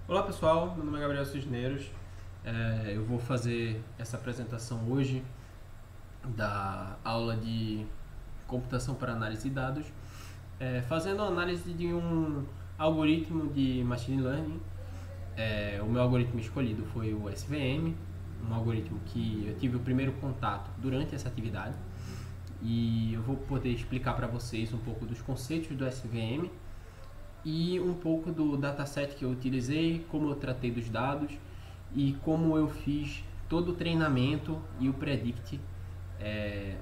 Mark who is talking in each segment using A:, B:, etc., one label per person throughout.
A: Olá pessoal, meu nome é Gabriel Cisneros. Eu vou fazer essa apresentação hoje da aula de computação para análise de dados, fazendo a análise de um algoritmo de machine learning. O meu algoritmo escolhido foi o SVM, um algoritmo que eu tive o primeiro contato durante essa atividade, e eu vou poder explicar para vocês um pouco dos conceitos do SVM e um pouco do dataset que eu utilizei, como eu tratei dos dados e como eu fiz todo o treinamento e o predict,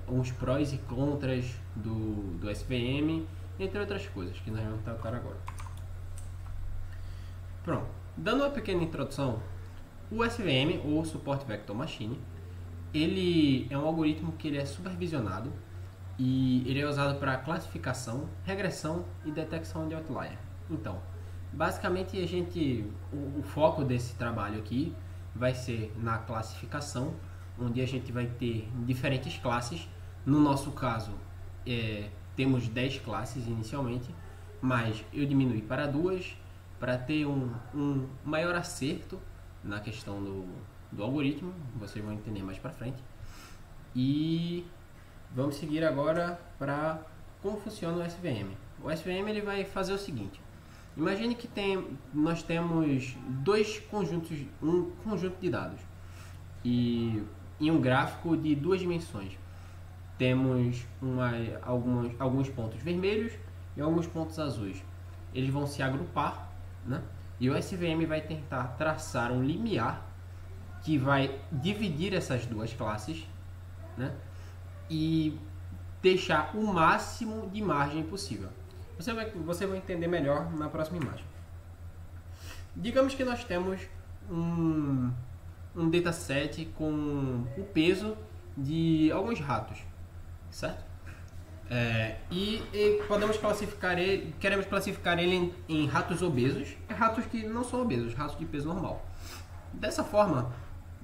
A: os prós e contras do SVM, entre outras coisas que nós vamos tratar agora. Pronto, dando uma pequena introdução, o SVM, ou Support Vector Machine, ele é um algoritmo que ele é supervisionado e ele é usado para classificação, regressão e detecção de outlier. Então, basicamente o foco desse trabalho aqui vai ser na classificação, onde a gente vai ter diferentes classes. No nosso caso, temos 10 classes inicialmente, mas eu diminui para 2 para ter um maior acerto na questão do algoritmo. Vocês vão entender mais para frente. E vamos seguir agora para como funciona o SVM. O SVM ele vai fazer o seguinte: imagine que nós temos um conjunto de dados e em um gráfico de duas dimensões. Temos alguns pontos vermelhos e alguns pontos azuis. Eles vão se agrupar, né? E o SVM vai tentar traçar um limiar que vai dividir essas duas classes, né? E deixar o máximo de margem possível. Você vai entender melhor na próxima imagem. Digamos que nós temos um dataset com o peso de alguns ratos, certo? E queremos classificar ele em ratos obesos e ratos que não são obesos, ratos de peso normal. Dessa forma,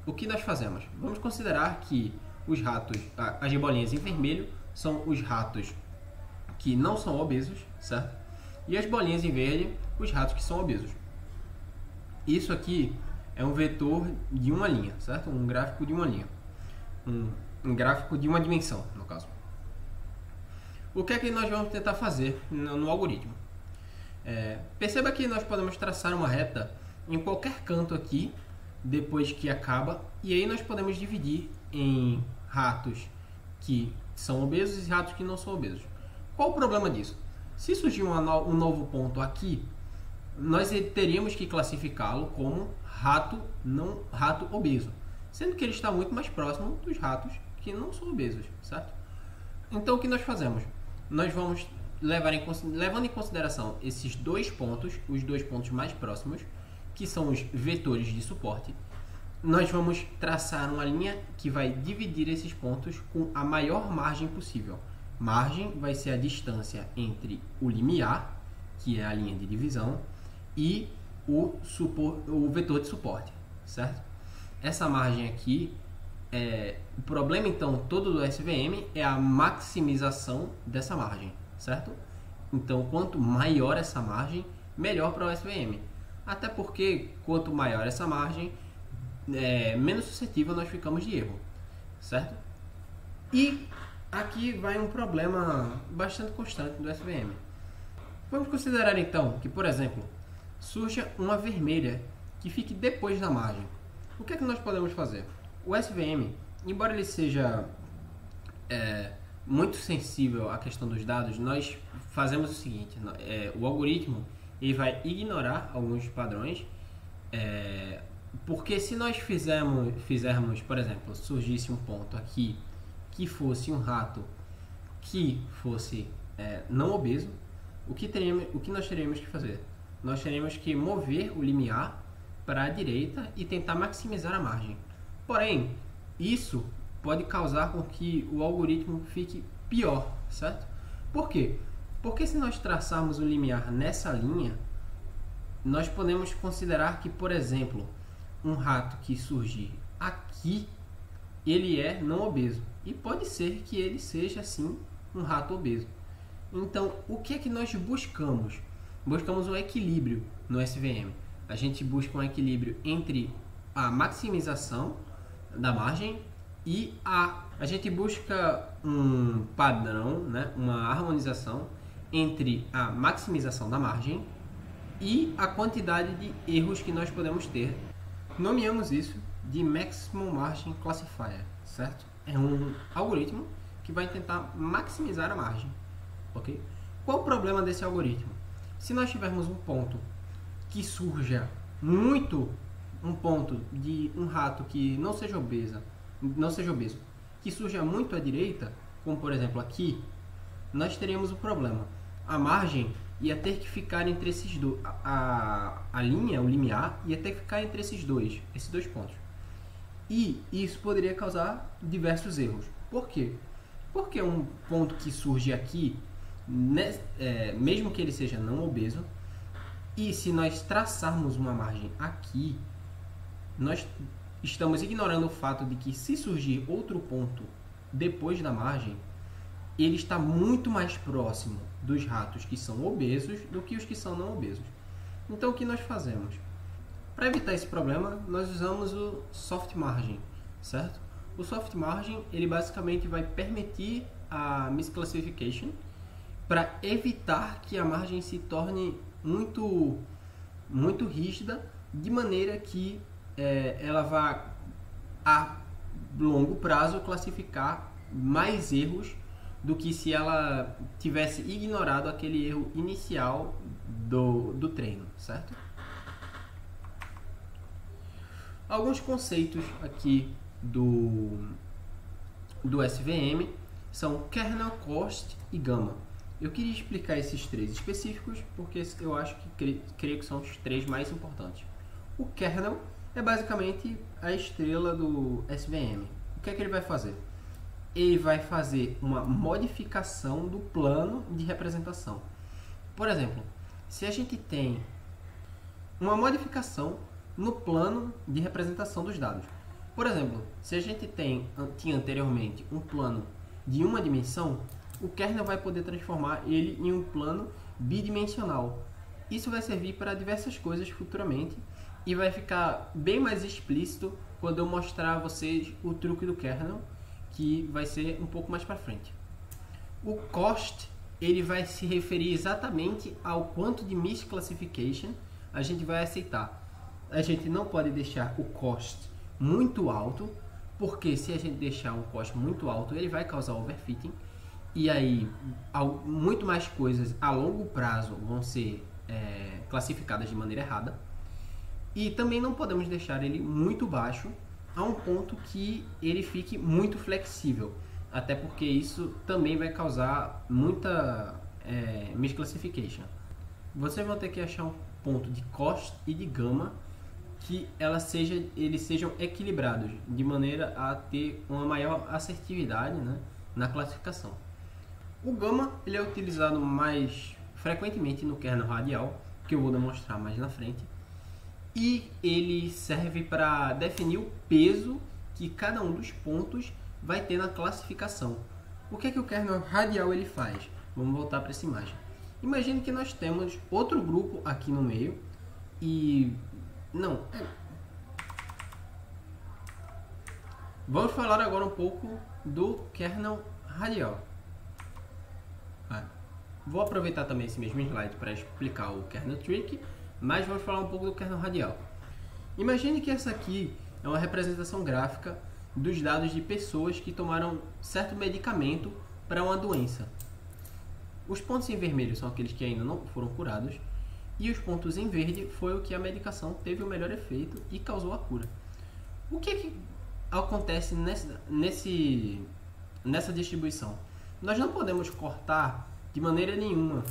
A: o que nós fazemos? Vamos considerar que as bolinhas em vermelho são os ratos que não são obesos, certo? E as bolinhas em verde, os ratos que são obesos. Isso aqui é um vetor de uma linha, certo? Um gráfico de uma linha. Um gráfico de uma dimensão, no caso. O que é que nós vamos tentar fazer no algoritmo? Perceba que nós podemos traçar uma reta em qualquer canto aqui, depois que acaba, e aí nós podemos dividir em ratos que são obesos e ratos que não são obesos. Qual o problema disso? Se surgir um novo ponto aqui, nós teríamos que classificá-lo como rato obeso, sendo que ele está muito mais próximo dos ratos que não são obesos, certo? Então o que nós fazemos? Nós vamos levando em consideração esses dois pontos, os dois pontos mais próximos, que são os vetores de suporte. Nós vamos traçar uma linha que vai dividir esses pontos com a maior margem possível. Margem vai ser a distância entre o limiar, que é a linha de divisão, e o vetor de suporte, certo? Essa margem aqui, o problema então todo do SVM é a maximização dessa margem, certo? Então quanto maior essa margem, melhor para o SVM. Até porque quanto maior essa margem, menos suscetível nós ficamos de erro, certo? E aqui vai um problema bastante constante do SVM. Vamos considerar então que, por exemplo, surja uma vermelha que fique depois da margem. O que é que nós podemos fazer? O SVM, embora ele seja muito sensível à questão dos dados, nós fazemos o seguinte: o algoritmo ele vai ignorar alguns padrões, porque se nós fizermos, por exemplo, surgisse um ponto aqui que fosse um rato que fosse não obeso, o que nós teríamos que fazer? Nós teríamos que mover o limiar para a direita e tentar maximizar a margem. Porém, isso pode causar com que o algoritmo fique pior, certo? Por quê? Porque se nós traçarmos o limiar nessa linha, nós podemos considerar que, por exemplo, um rato que surgir aqui, ele é não obeso. E pode ser que ele seja, sim, um rato obeso. Então, o que é que nós buscamos? Buscamos um equilíbrio no SVM. A gente busca um equilíbrio entre a maximização da margem e a gente busca um padrão, né, uma harmonização entre a maximização da margem e a quantidade de erros que nós podemos ter. Nomeamos isso de Maximum Margin Classifier, certo? É um algoritmo que vai tentar maximizar a margem, ok? Qual o problema desse algoritmo? Se nós tivermos um ponto que surja muito, um ponto de um rato que não seja obeso, que surja muito à direita, como por exemplo aqui, nós teríamos um problema. A margem ia ter que ficar entre esses dois, a linha, o limiar, ia ter que ficar entre esses dois pontos. E isso poderia causar diversos erros. Por quê? Porque um ponto que surge aqui, mesmo que ele seja não obeso, e se nós traçarmos uma margem aqui, nós estamos ignorando o fato de que se surgir outro ponto depois da margem, ele está muito mais próximo dos ratos que são obesos do que os que são não obesos. Então o que nós fazemos? Para evitar esse problema, nós usamos o soft margin, certo? O soft margin, ele basicamente vai permitir a misclassification para evitar que a margem se torne muito rígida, de maneira que ela vá a longo prazo classificar mais erros do que se ela tivesse ignorado aquele erro inicial do treino, certo? Alguns conceitos aqui do SVM são kernel, cost e gama. Eu queria explicar esses três específicos porque eu acho que creio que são os três mais importantes. O kernel é basicamente a estrela do SVM. O que é que ele vai fazer? Ele vai fazer uma modificação do plano de representação. Por exemplo, se a gente tem uma modificação no plano de representação dos dados. Por exemplo, se a gente tinha anteriormente um plano de uma dimensão, o kernel vai poder transformar ele em um plano bidimensional. Isso vai servir para diversas coisas futuramente e vai ficar bem mais explícito quando eu mostrar a vocês o truque do kernel, que vai ser um pouco mais para frente. O cost, ele vai se referir exatamente ao quanto de misclassification a gente vai aceitar. A gente não pode deixar o cost muito alto, porque se a gente deixar um cost muito alto, ele vai causar overfitting, e aí muito mais coisas a longo prazo vão ser classificadas de maneira errada. E também não podemos deixar ele muito baixo, a um ponto que ele fique muito flexível, até porque isso também vai causar muita misclassification. Vocês vão ter que achar um ponto de cost e de gama que eles sejam equilibrados, de maneira a ter uma maior assertividade, né, na classificação. O gama ele é utilizado mais frequentemente no kernel radial, que eu vou demonstrar mais na frente, e ele serve para definir o peso que cada um dos pontos vai ter na classificação. O que é que o kernel radial ele faz? Vamos voltar para essa imagem. Imagine que nós temos outro grupo aqui no meio e... Vamos falar agora um pouco do kernel radial. Vou aproveitar também esse mesmo slide para explicar o kernel trick, mas vamos falar um pouco do kernel radial. Imagine que essa aqui é uma representação gráfica dos dados de pessoas que tomaram certo medicamento para uma doença. Os pontos em vermelho são aqueles que ainda não foram curados, e os pontos em verde foi o que a medicação teve o melhor efeito e causou a cura. O que é que acontece nessa distribuição? Nós não podemos cortar de maneira nenhuma,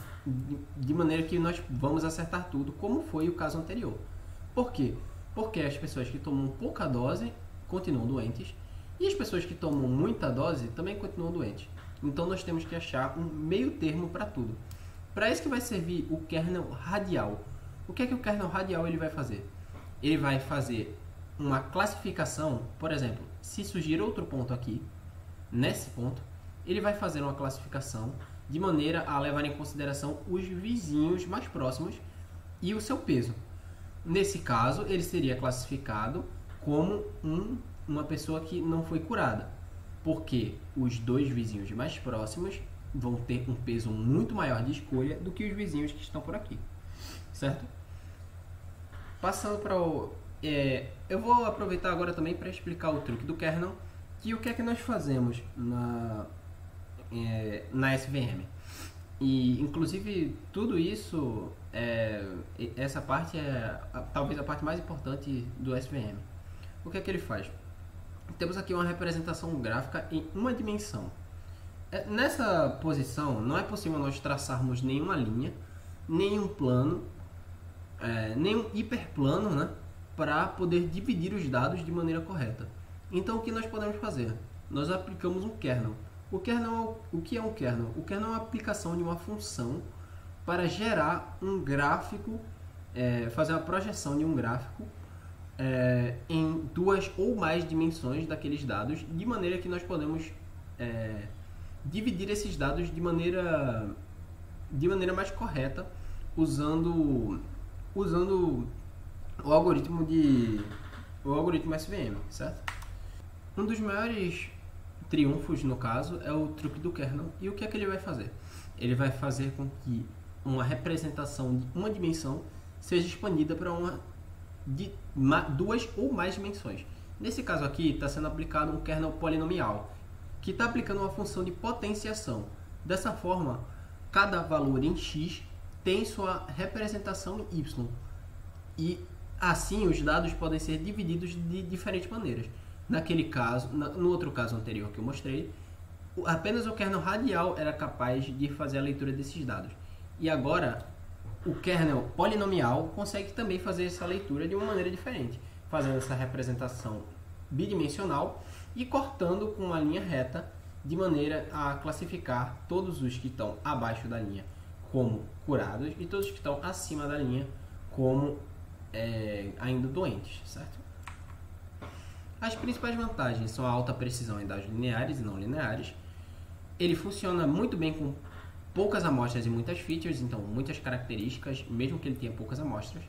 A: de maneira que nós vamos acertar tudo, como foi o caso anterior. Por quê? Porque as pessoas que tomam pouca dose continuam doentes e as pessoas que tomam muita dose também continuam doentes. Então nós temos que achar um meio termo para tudo. Para isso que vai servir o kernel radial. O que é que o kernel radial ele vai fazer? Ele vai fazer uma classificação, por exemplo, se surgir outro ponto aqui, nesse ponto, ele vai fazer uma classificação de maneira a levar em consideração os vizinhos mais próximos e o seu peso. Nesse caso, ele seria classificado como uma pessoa que não foi curada, porque os dois vizinhos mais próximos vão ter um peso muito maior de escolha do que os vizinhos que estão por aqui, certo? Passando para o... eu vou aproveitar agora também para explicar o truque do kernel, que o que é que nós fazemos na SVM. E, inclusive, tudo isso, essa parte talvez a parte mais importante do SVM. O que é que ele faz? Temos aqui uma representação gráfica em uma dimensão. Nessa posição, não é possível nós traçarmos nenhuma linha, nenhum plano, nenhum hiperplano, né, para poder dividir os dados de maneira correta. Então, o que nós podemos fazer? Nós aplicamos um kernel. O que é um kernel? O kernel é uma aplicação de uma função para gerar um gráfico, fazer uma projeção de um gráfico em duas ou mais dimensões daqueles dados, de maneira que nós podemos dividir esses dados de maneira mais correta, usando o algoritmo SVM, certo? Um dos maiores triunfos, no caso, é o truque do kernel. E o que é que ele vai fazer? Ele vai fazer com que uma representação de uma dimensão seja expandida para duas ou mais dimensões. Nesse caso aqui, está sendo aplicado um kernel polinomial, que está aplicando uma função de potenciação. Dessa forma, cada valor em x tem sua representação em y. E assim, os dados podem ser divididos de diferentes maneiras. Naquele caso, no outro caso anterior que eu mostrei, apenas o kernel radial era capaz de fazer a leitura desses dados. E agora, o kernel polinomial consegue também fazer essa leitura de uma maneira diferente, fazendo essa representação bidimensional e cortando com uma linha reta, de maneira a classificar todos os que estão abaixo da linha como curados e todos os que estão acima da linha como ainda doentes, certo? As principais vantagens são a alta precisão em dados lineares e não lineares. Ele funciona muito bem com poucas amostras e muitas features, então muitas características, mesmo que ele tenha poucas amostras.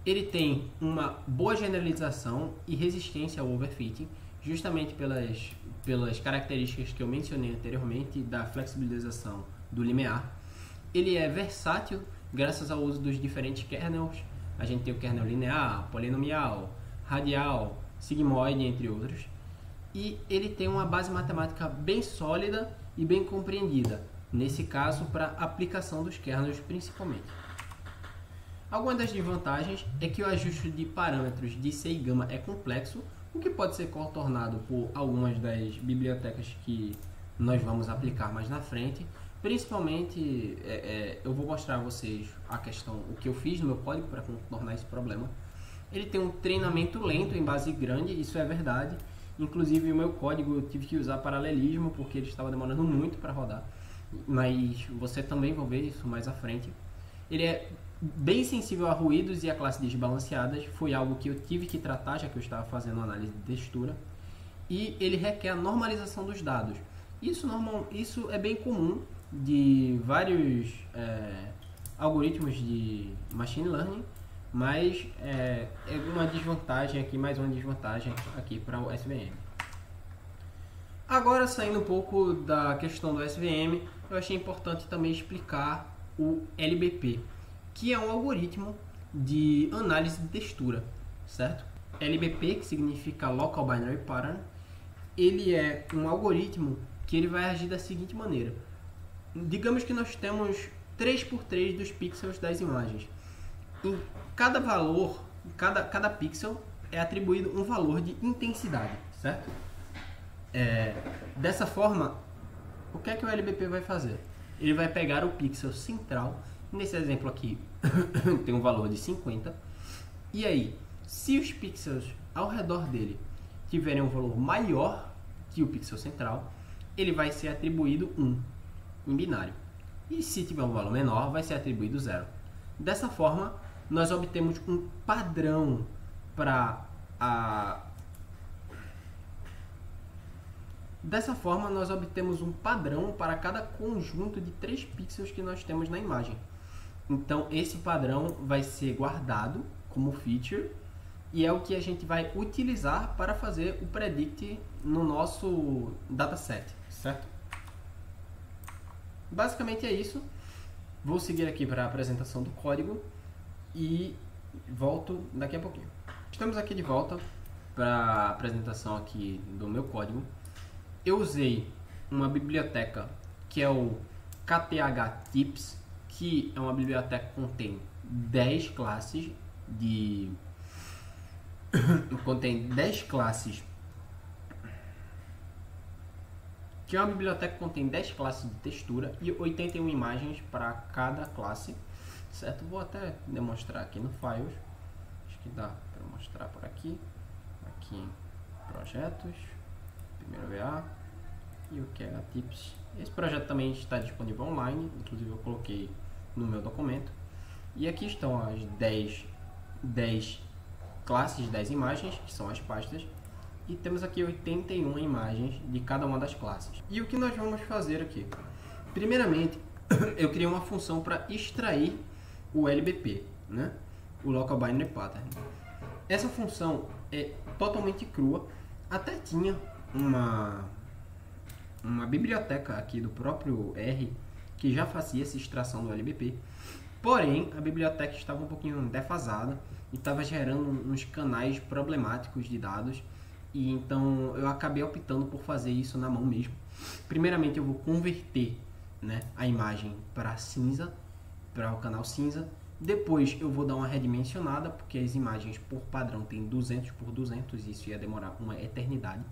A: Ele tem uma boa generalização e resistência ao overfitting, justamente pelas características que eu mencionei anteriormente da flexibilização do limiar. Ele é versátil graças ao uso dos diferentes kernels. A gente tem o kernel linear, polinomial, radial, sigmoide, entre outros. E ele tem uma base matemática bem sólida e bem compreendida, nesse caso para aplicação dos kernels principalmente. Algumas das desvantagens é que o ajuste de parâmetros de C e gama é complexo, o que pode ser contornado por algumas das bibliotecas que nós vamos aplicar mais na frente. Principalmente, eu vou mostrar a vocês o que eu fiz no meu código para contornar esse problema. Ele tem um treinamento lento em base grande, isso é verdade. Inclusive, o meu código eu tive que usar paralelismo porque ele estava demorando muito para rodar. Mas você também vai ver isso mais à frente. Ele é bem sensível a ruídos e a classes desbalanceadas. Foi algo que eu tive que tratar, já que eu estava fazendo análise de textura. E ele requer a normalização dos dados. Isso é bem comum de vários algoritmos de machine learning. Mas é uma desvantagem aqui, mais uma desvantagem aqui para o SVM. Agora, saindo um pouco da questão do SVM, eu achei importante também explicar o LBP, que é um algoritmo de análise de textura, certo? LBP, que significa Local Binary Pattern, ele é um algoritmo que ele vai agir da seguinte maneira. Digamos que nós temos 3x3 dos pixels das imagens. Em cada valor, cada pixel é atribuído um valor de intensidade, certo? Dessa forma, o que é que o LBP vai fazer? Ele vai pegar o pixel central, nesse exemplo aqui tem um valor de 50, e aí, se os pixels ao redor dele tiverem um valor maior que o pixel central, ele vai ser atribuído 1 em binário. E se tiver um valor menor, vai ser atribuído 0. Dessa forma, nós obtemos um padrão para cada conjunto de 3 pixels que nós temos na imagem. Então, esse padrão vai ser guardado como feature e é o que a gente vai utilizar para fazer o predict no nosso dataset, certo? Basicamente é isso. Vou seguir aqui para a apresentação do código e volto daqui a pouquinho. Estamos aqui de volta para a apresentação aqui do meu código. Eu usei uma biblioteca que é o KTH-Tips, que é uma biblioteca que contém 10 classes de... contém 10 classes... que é uma biblioteca que contém 10 classes de textura e 81 imagens para cada classe, certo? Vou até demonstrar aqui no Files. Acho que dá para mostrar por aqui. Aqui em Projetos, primeiro VA e o KTH-Tips. Esse projeto também está disponível online, inclusive eu coloquei no meu documento. E aqui estão as 10 classes, 10 imagens, que são as pastas. E temos aqui 81 imagens de cada uma das classes. E o que nós vamos fazer aqui? Primeiramente, eu criei uma função para extrair o LBP, né? O Local Binary Pattern. Essa função é totalmente crua. Até tinha uma biblioteca aqui do próprio R que já fazia essa extração do LBP. Porém, a biblioteca estava um pouquinho defasada e estava gerando uns canais problemáticos de dados. E então eu acabei optando por fazer isso na mão mesmo. Primeiramente eu vou converter, né, a imagem para cinza, para o canal cinza. Depois eu vou dar uma redimensionada, porque as imagens por padrão tem 200 por 200 e isso ia demorar uma eternidade.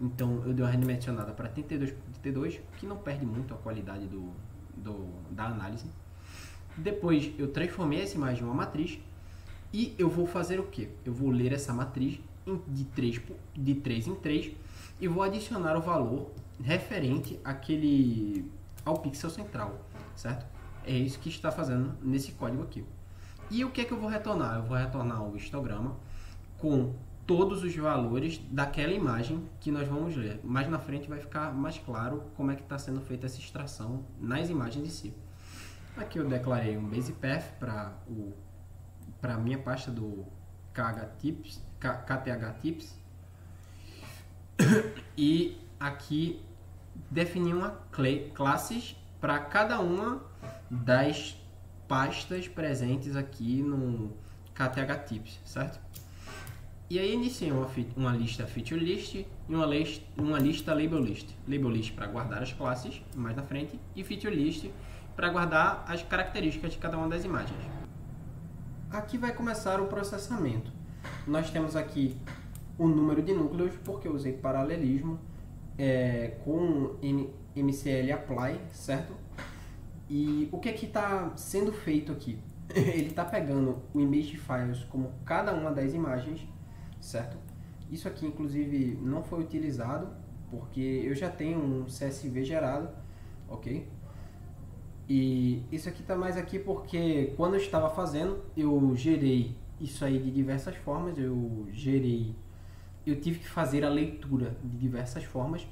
A: Então eu dei uma redimensionada para 32 por 32, que não perde muito a qualidade da análise. Depois eu transformei essa imagem em uma matriz e eu vou fazer o que? Eu vou ler essa matriz de 3 em 3 e vou adicionar o valor referente ao pixel central, certo? É isso que está fazendo nesse código aqui. E o que é que eu vou retornar? Eu vou retornar o histograma com todos os valores daquela imagem que nós vamos ler. Mais na frente vai ficar mais claro como é que está sendo feita essa extração nas imagens em si. Aqui eu declarei um base path para a minha pasta do KTH-Tips e aqui defini classes para cada uma das pastas presentes aqui no KTH-Tips, certo? E aí iniciei uma lista feature list e uma lista label list. Label list para guardar as classes mais na frente e feature list para guardar as características de cada uma das imagens. Aqui vai começar o processamento. Nós temos aqui o número de núcleos, porque eu usei paralelismo com MCL apply, certo? E o que é que está sendo feito aqui? Ele está pegando o image files como cada uma das imagens, certo? Isso aqui, inclusive, não foi utilizado, porque eu já tenho um CSV gerado, ok? E isso aqui está mais aqui porque quando eu estava fazendo, eu gerei isso aí de diversas formas, eu tive que fazer a leitura de diversas formas,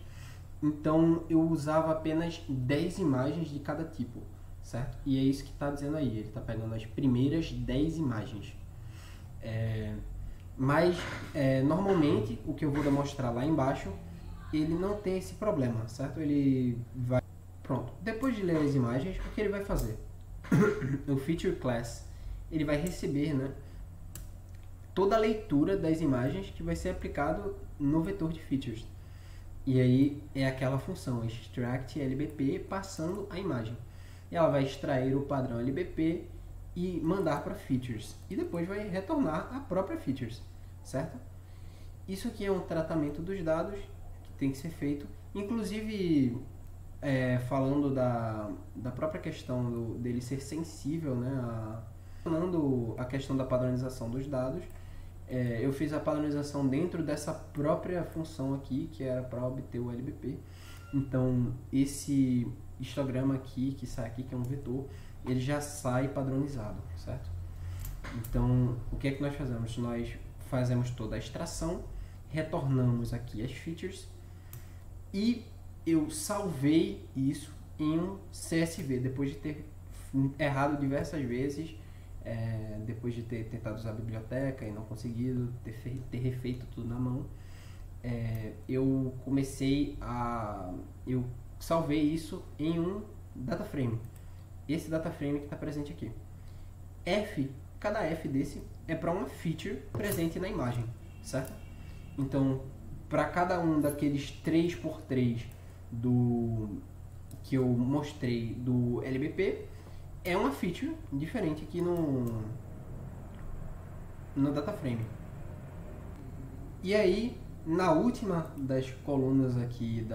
A: então eu usava apenas 10 imagens de cada tipo, certo? E é isso que está dizendo aí, ele está pegando as primeiras 10 imagens. Normalmente, o que eu vou demonstrar lá embaixo, ele não tem esse problema, certo? Ele vai... Pronto, depois de ler as imagens, o que ele vai fazer? O feature class, ele vai receber, né, toda a leitura das imagens que vai ser aplicado no vetor de features. E aí é aquela função extract LBP passando a imagem. E ela vai extrair o padrão LBP e mandar para features. E depois vai retornar a própria features, certo? Isso aqui é um tratamento dos dados que tem que ser feito. Inclusive, falando da própria questão dele ser sensível, né, falando a questão da padronização dos dados, eu fiz a padronização dentro dessa própria função aqui, que era para obter o LBP. Então, esse histograma aqui, que sai aqui, que é um vetor, ele já sai padronizado, certo? Então, o que é que nós fazemos? Nós fazemos toda a extração, retornamos aqui as features e eu salvei isso em um CSV. Depois de ter errado diversas vezes, depois de ter tentado usar a biblioteca e não conseguido, ter refeito tudo na mão, eu salvei isso em um data frame. Esse data frame que está presente aqui. Cada F desse é para uma feature presente na imagem, certo? Então, para cada um daqueles 3x3 que eu mostrei do LBP, é uma feature diferente aqui no data frame. E aí, na última das colunas aqui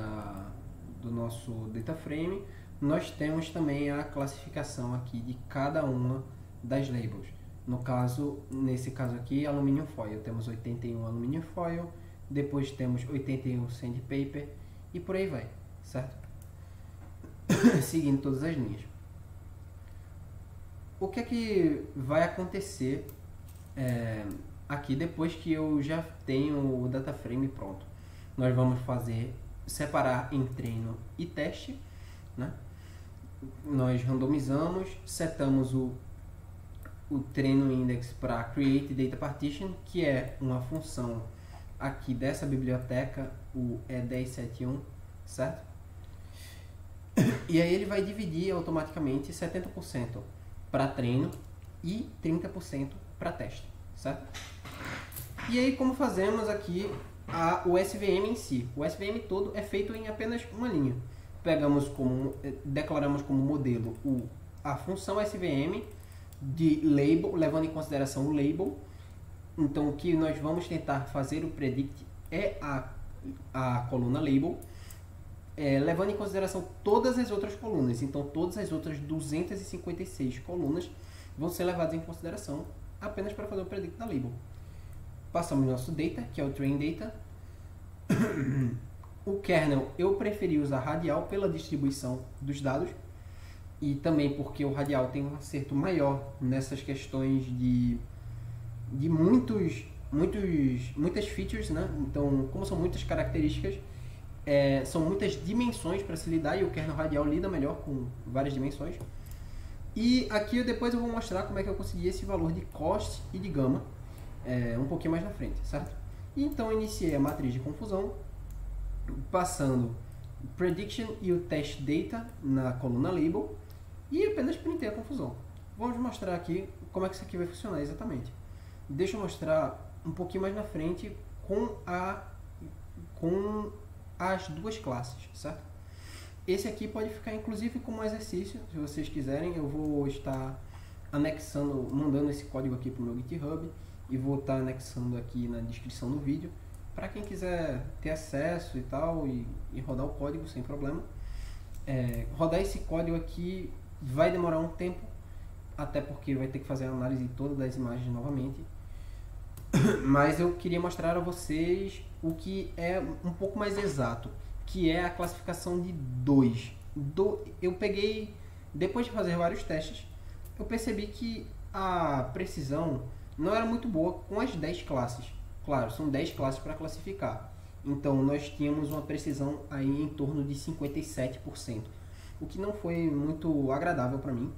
A: do nosso data frame, nós temos também a classificação aqui de cada uma das labels. Nesse caso aqui, alumínio foil. Temos 81 alumínio foil, depois temos 81 sandpaper e por aí vai, certo? Seguindo todas as linhas. O que é que vai acontecer aqui depois que eu já tenho o data frame pronto? Nós vamos separar em treino e teste, né? Nós randomizamos, setamos o treino index para create data partition, que é uma função aqui dessa biblioteca, o E1071, certo? E aí ele vai dividir automaticamente 70% para treino e 30% para teste, certo? E aí como fazemos aqui o SVM em si? O SVM todo é feito em apenas uma linha. Declaramos como modelo a função SVM de label, levando em consideração o label. Então o que nós vamos tentar fazer o predict é a coluna label, levando em consideração todas as outras colunas. Então todas as outras 256 colunas vão ser levadas em consideração apenas para fazer o predict da label. Passamos nosso data, que é o train data. O kernel eu preferi usar radial pela distribuição dos dados e também porque o radial tem um acerto maior nessas questões de muitas features, né? Então, como são muitas características, são muitas dimensões para se lidar e o kernel radial lida melhor com várias dimensões. E aqui depois eu vou mostrar como é que eu consegui esse valor de cost e de gama um pouquinho mais na frente, certo? E então eu iniciei a matriz de confusão, passando o prediction e o test data na coluna label e apenas printei a confusão. Vamos mostrar aqui como é que isso aqui vai funcionar exatamente. Deixa eu mostrar um pouquinho mais na frente com as duas classes, certo? Esse aqui pode ficar inclusive como exercício, se vocês quiserem. Eu vou estar mandando esse código aqui para o meu GitHub e vou estar anexando aqui na descrição do vídeo para quem quiser ter acesso e tal e rodar o código sem problema. Rodar esse código aqui vai demorar um tempo, até porque vai ter que fazer a análise toda das imagens novamente. Mas eu queria mostrar a vocês o que é um pouco mais exato, que é a classificação de 2. Eu peguei, depois de fazer vários testes, eu percebi que a precisão não era muito boa com as 10 classes. Claro, são 10 classes para classificar. Então nós tínhamos uma precisão aí em torno de 57%, o que não foi muito agradável para mim.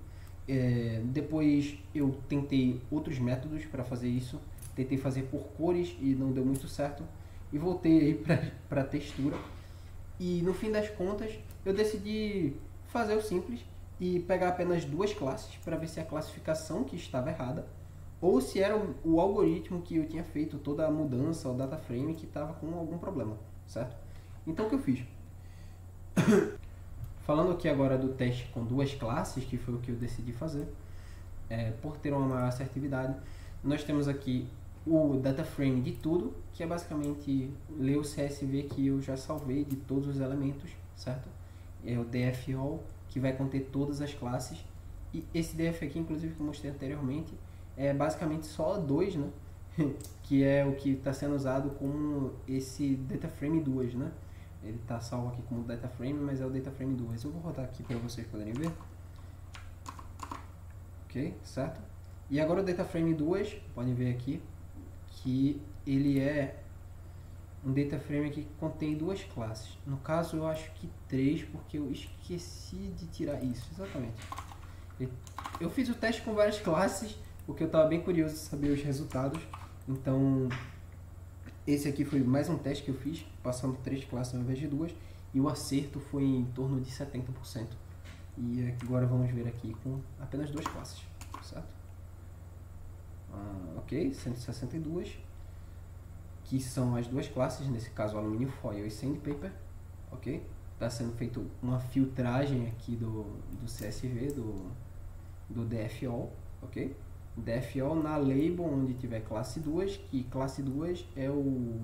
A: Depois eu tentei outros métodos para fazer isso. Tentei fazer por cores e não deu muito certo. E voltei aí para textura. E no fim das contas eu decidi fazer o simples e pegar apenas 2 classes para ver se a classificação que estava errada ou se era o algoritmo que eu tinha feito toda a mudança, o data frame, que estava com algum problema, certo? Então o que eu fiz? Falando aqui agora do teste com 2 classes, que foi o que eu decidi fazer, por ter uma maior assertividade, nós temos aqui o data frame de tudo, que é basicamente ler o CSV que eu já salvei de todos os elementos, certo? É o df all, que vai conter todas as classes, e esse df aqui, inclusive, que eu mostrei anteriormente, é basicamente só 2, né? Que é o que está sendo usado como esse data frame 2, né? Ele está salvo aqui como data frame, mas é o data frame 2. Eu vou rodar aqui para vocês poderem ver. Ok, certo? E agora o data frame 2, podem ver aqui, que ele é um data frame que contém 2 classes. No caso, eu acho que 3, porque eu esqueci de tirar isso, exatamente. Eu fiz o teste com várias classes, porque eu estava bem curioso de saber os resultados. Então, esse aqui foi mais um teste que eu fiz, passando 3 classes ao invés de 2, e o acerto foi em torno de 70%. E agora vamos ver aqui com apenas 2 classes, certo? Ok, 162, que são as 2 classes, nesse caso alumínio foil e sandpaper, ok? Está sendo feita uma filtragem aqui do CSV, do DFO, ok? DFO na label onde tiver classe 2, que classe 2 é o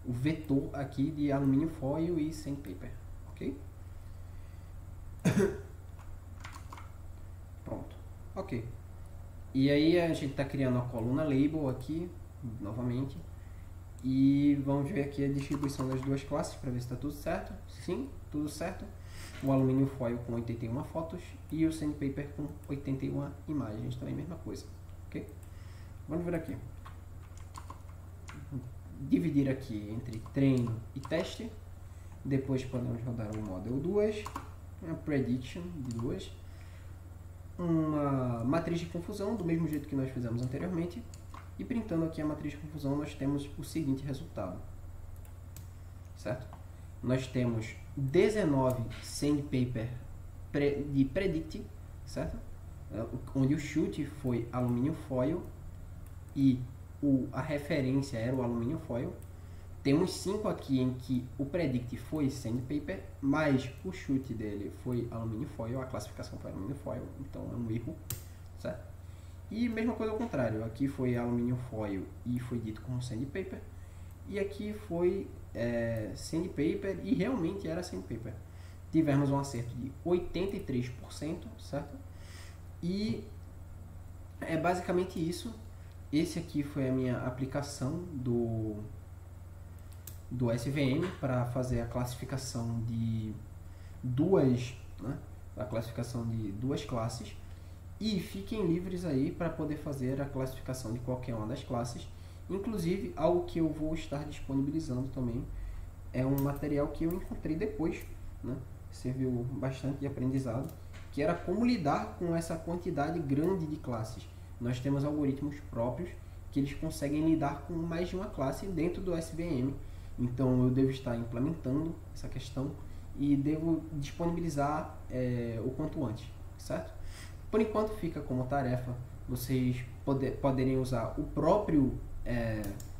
A: vetor aqui de alumínio foil e sandpaper, ok? Pronto, ok. E aí a gente está criando a coluna label aqui, novamente, e vamos ver aqui a distribuição das 2 classes para ver se está tudo certo. Sim, tudo certo. O alumínio foil com 81 fotos e o sandpaper com 81 imagens, também mesma coisa, ok? Vamos ver aqui. Dividir aqui entre treino e teste. Depois podemos rodar o model 2, uma prediction de 2, uma matriz de confusão, do mesmo jeito que nós fizemos anteriormente. E printando aqui a matriz de confusão, nós temos o seguinte resultado, certo? Nós temos 19 sandpaper de predict, certo? Onde o chute foi alumínio foil e a referência era o alumínio foil. Temos 5 aqui em que o predict foi sandpaper, mas o chute dele foi alumínio foil, a classificação foi alumínio foil, então é um erro, certo? E mesma coisa ao contrário, aqui foi alumínio foil e foi dito como sandpaper, e aqui foi sandpaper e realmente era sandpaper. Tivemos um acerto de 83%, certo? E é basicamente isso. Esse aqui foi a minha aplicação do SVM para fazer a classificação de duas classes. E fiquem livres aí para poder fazer a classificação de qualquer uma das classes. Inclusive, algo que eu vou estar disponibilizando também é um material que eu encontrei depois, né? Serviu bastante de aprendizado, que era como lidar com essa quantidade grande de classes. Nós temos algoritmos próprios que eles conseguem lidar com mais de uma classe dentro do SVM. Então, eu devo estar implementando essa questão e devo disponibilizar o quanto antes, certo? Por enquanto fica como tarefa vocês poderem usar o próprio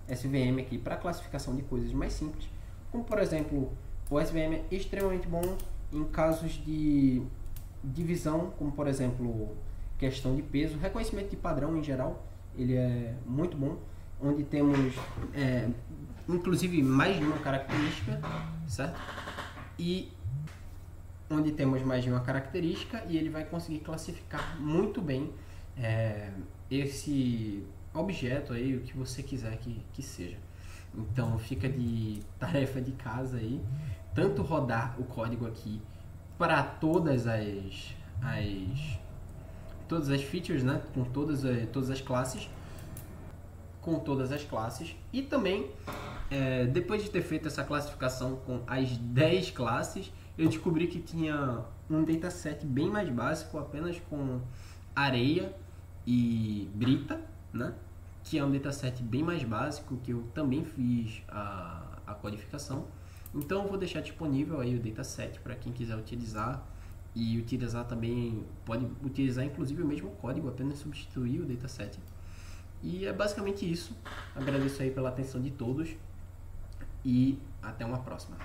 A: SVM aqui para classificação de coisas mais simples, como por exemplo, o SVM é extremamente bom em casos de divisão, como por exemplo, questão de peso, reconhecimento de padrão em geral, ele é muito bom, onde temos inclusive mais de uma característica, certo? E onde temos mais de uma característica e ele vai conseguir classificar muito bem esse objeto aí, o que você quiser que seja. Então fica de tarefa de casa aí, tanto rodar o código aqui para todas as features, né, com todas as classes, e também depois de ter feito essa classificação com as 10 classes, eu descobri que tinha um dataset bem mais básico, apenas com areia e brita, né? Que é um dataset bem mais básico, que eu também fiz a codificação. Então eu vou deixar disponível aí o dataset para quem quiser utilizar, e utilizar também, pode utilizar inclusive o mesmo código, apenas substituir o dataset. E é basicamente isso. Agradeço aí pela atenção de todos e até uma próxima.